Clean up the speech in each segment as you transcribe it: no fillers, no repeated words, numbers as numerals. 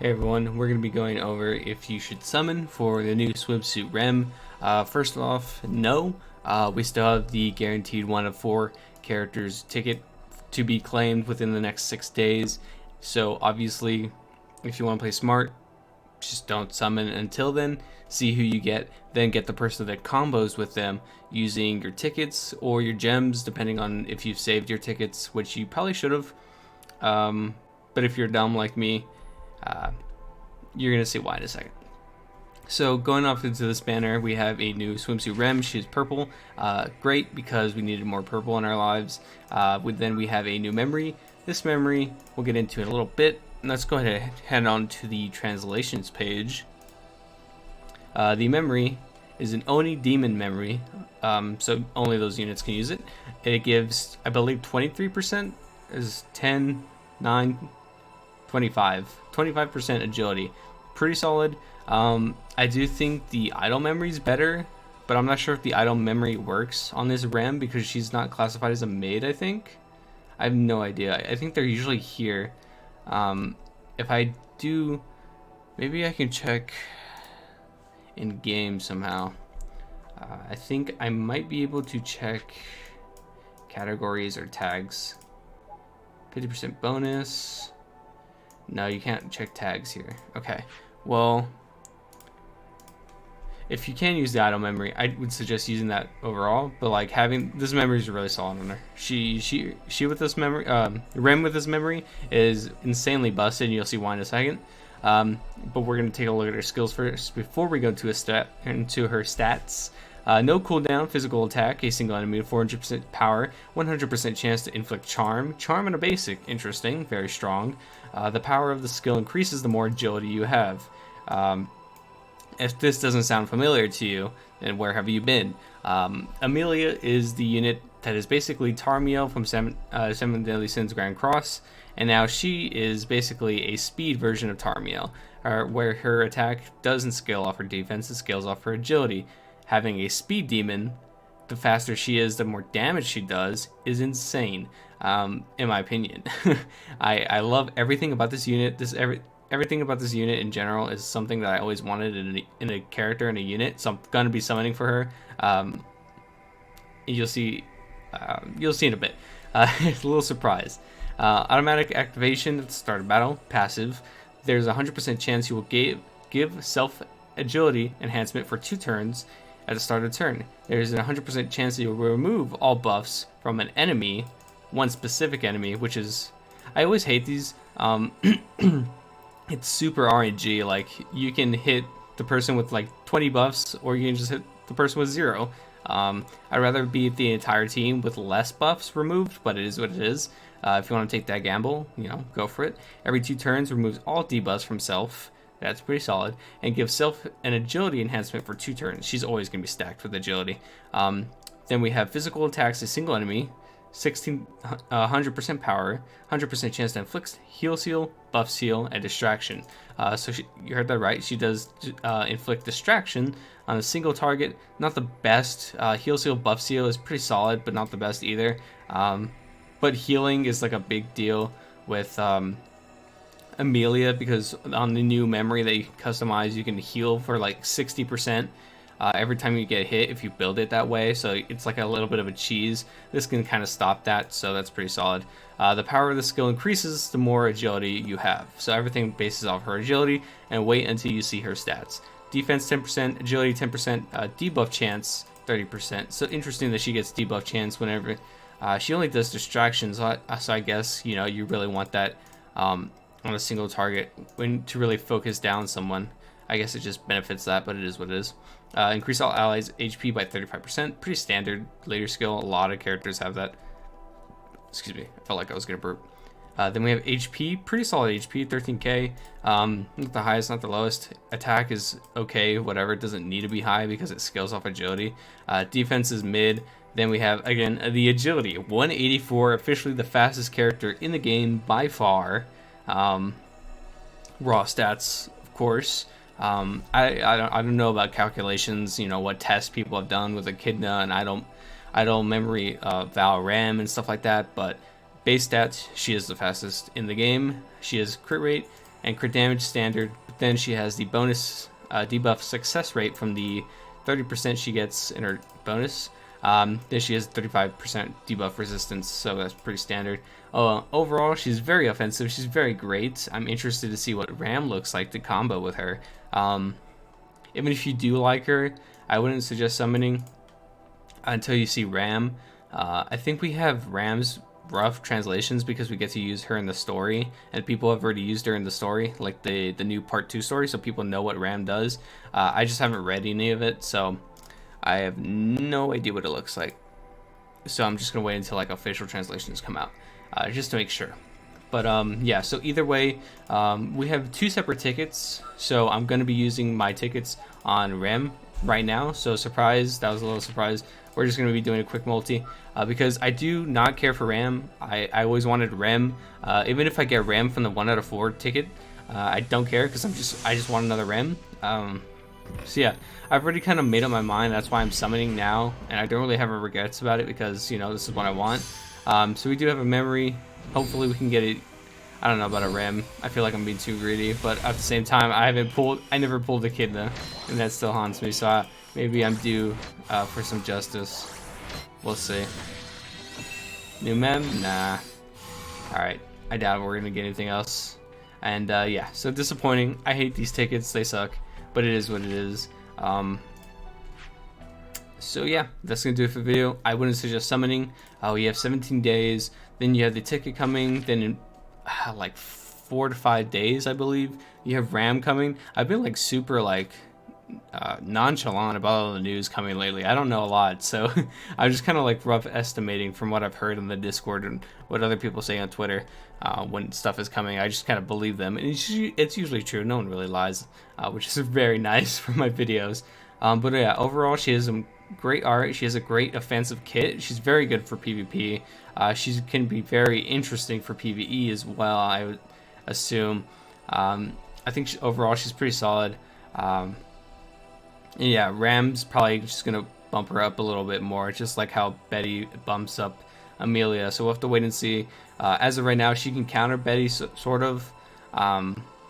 Hey everyone, we're going to be going over if you should summon for the new swimsuit REM. First off, no. We still have the guaranteed 1 of 4 characters ticket to be claimed within the next 6 days. So obviously, if you want to play smart, just don't summon until then. See who you get, then get the person that combos with them using your tickets or your gems, depending on if you've saved your tickets, which you probably should have. But if you're dumb like me, uh, you're going to see why in a second. So going off into this banner, we have a new swimsuit REM. She's purple. Great, because we needed more purple in our lives. Then we have a new memory. This memory we'll get into in a little bit. Let's go ahead and head on to the translations page. The memory is an Oni demon memory, so only those units can use it. It gives, I believe, 23%, is 10, 9, 25% agility. Pretty solid. I do think the idle memory is better, but I'm not sure if the idle memory works on this REM because she's not classified as a maid, I think. I have no idea. I think they're usually here. If I do, maybe I can check in game somehow. I think I might be able to check categories or tags. 50% bonus. No, you can't check tags here. Okay, well, if you can use the idle memory, I would suggest using that overall. But like having this memory is really solid on her. She with this memory, REM with this memory is insanely busted. And you'll see why in a second. But we're gonna take a look at her skills first before we go to into her stats. No cooldown, physical attack, a single enemy, 400% power, 100% chance to inflict charm. Charm in a basic, interesting, very strong. The power of the skill increases the more agility you have. If this doesn't sound familiar to you, then where have you been? Amelia is the unit that is basically Tarmiel from Seven Deadly Sins Grand Cross, and now she is basically a speed version of Tarmiel, where her attack doesn't scale off her defense, it scales off her agility. Having a speed demon, the faster she is, the more damage she does, is insane, in my opinion. I love everything about this unit. Everything about this unit in general is something that I always wanted in a character, in a unit, so I'm going to be summoning for her. You'll see in a bit. It's a little surprise. Automatic activation at the start of battle, passive. There's a 100% chance you will give self agility enhancement for 2 turns at the start of the turn. There's a 100% chance that you'll remove all buffs from an enemy, one specific enemy, which is, I always hate these. It's super RNG. Like, you can hit the person with like 20 buffs, or you can just hit the person with 0. I'd rather beat the entire team with less buffs removed, but it is what it is. If you want to take that gamble, go for it. Every 2 turns, removes all debuffs from self. That's pretty solid. And gives self an agility enhancement for 2 turns. She's always going to be stacked with agility. Then we have physical attacks, a single enemy, 100% power, 100% chance to inflict heal seal, buff seal, and distraction. So you heard that right. She does inflict distraction on a single target. Not the best. Heal seal, buff seal is pretty solid, but not the best either. But healing is like a big deal with Amelia, because on the new memory that you can customize, you can heal for like 60%. Every time you get hit, if you build it that way, so it's like a little bit of a cheese. This can kind of stop that, so that's pretty solid. The power of the skill increases the more agility you have, so everything bases off her agility, and wait until you see her stats. Defense 10%, agility 10%, debuff chance 30%. So interesting that she gets debuff chance whenever she only does distractions, so I guess you really want that on a single target to really focus down someone. I guess it just benefits that, but it is what it is. Increase all allies' HP by 35%. Pretty standard later skill. A lot of characters have that. Excuse me. I felt like I was going to burp. Then we have HP. Pretty solid HP. 13k. Not the highest, not the lowest. Attack is okay. Whatever. It doesn't need to be high because it scales off agility. Defense is mid. Then we have, again, the agility. 184. Officially the fastest character in the game by far. Raw stats, of course. I don't know about calculations, what tests people have done with Echidna and idle memory Val RAM and stuff like that, but base stats, she is the fastest in the game. She has crit rate, and crit damage standard. But then she has the bonus debuff success rate from the 30% she gets in her bonus. Then she has 35% debuff resistance, so that's pretty standard. Overall, she's very offensive. She's very great. I'm interested to see what Ram looks like to combo with her. Even if you do like her, I wouldn't suggest summoning until you see Ram. I think we have Ram's rough translations because we get to use her in the story, and people have already used her in the story, like the new part 2 story, so people know what Ram does. I just haven't read any of it, so I have no idea what it looks like. So I'm just gonna wait until like official translations come out, just to make sure. But yeah, so either way, we have 2 separate tickets, so I'm gonna be using my tickets on Rem right now. So surprise, that was a little surprise. We're just going to be doing a quick multi because I do not care for Ram. I always wanted Rem. Even if I get Rem from the 1 out of 4 ticket, I don't care because I just want another Rem. So yeah, I've already kind of made up my mind. That's why I'm summoning now, and I don't really have regrets about it because, you know, this is what I want. So we do have a memory. Hopefully we can get it. I don't know about a Rem. I feel like I'm being too greedy, but at the same time, I never pulled Echidna, and that still haunts me. So maybe I'm due for some justice. We'll see. New mem? Nah. Alright. I doubt we're going to get anything else. And yeah, so disappointing. I hate these tickets. They suck. But it is what it is. So yeah, that's going to do it for the video. I wouldn't suggest summoning. We have 17 days. Then you have the ticket coming. Then in like 4 to 5 days, I believe, you have Ram coming. I've been like super like nonchalant about all the news coming lately. I don't know a lot, so I'm just kind of like rough estimating from what I've heard in the Discord and what other people say on Twitter when stuff is coming. I just kind of believe them, and it's usually true. No one really lies, which is very nice for my videos. But yeah, overall, she has some great art. She has a great offensive kit. She's very good for PvP. She can be very interesting for PvE as well, I would assume. I think overall she's pretty solid. Yeah, Ram's probably just going to bump her up a little bit more, just like how Betty bumps up Amelia. So we'll have to wait and see. As of right now, she can counter Betty, sort of.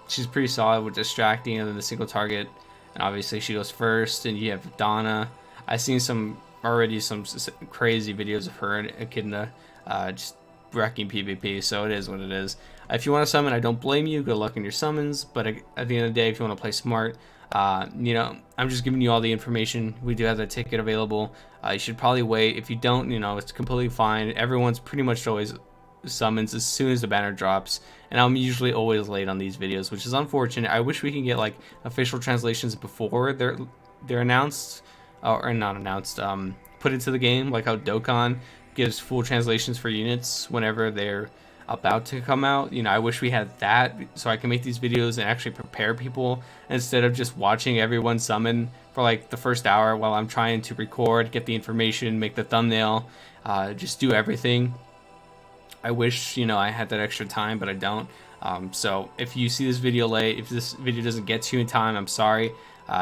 She's pretty solid with distracting and then the single target. And obviously she goes first, and you have Donna. I've seen some crazy videos of her and Echidna just wrecking PvP, so it is what it is. If you want to summon, I don't blame you. Good luck in your summons, but at the end of the day, if you want to play smart, you know, I'm just giving you all the information. We do have that ticket available. You should probably wait. If you don't, you know, it's completely fine. Everyone's pretty much always summons as soon as the banner drops, and I'm usually always late on these videos, which is unfortunate. I wish we can get like official translations before they're announced, or not announced, put into the game, like how Dokkan gives full translations for units whenever they're about to come out. You know, I wish we had that so I can make these videos and actually prepare people instead of just watching everyone summon for like the first hour while I'm trying to record, get the information, make the thumbnail, just do everything. I wish, you know, I had that extra time, but I don't. So if you see this video late, if this video doesn't get to you in time, I'm sorry.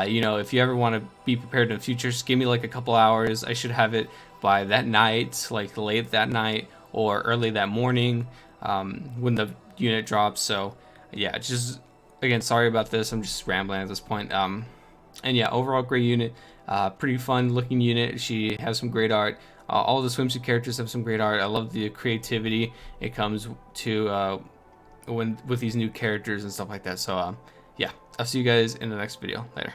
You know, if you ever want to be prepared in the future, just give me like a couple hours. I should have it by that night, like late that night or early that morning, when the unit drops. So yeah, just again, sorry about this. I'm just rambling at this point. And yeah, overall great unit, pretty fun looking unit. She has some great art. All the swimsuit characters have some great art. I love the creativity it comes to with these new characters and stuff like that. So yeah, I'll see you guys in the next video. Later.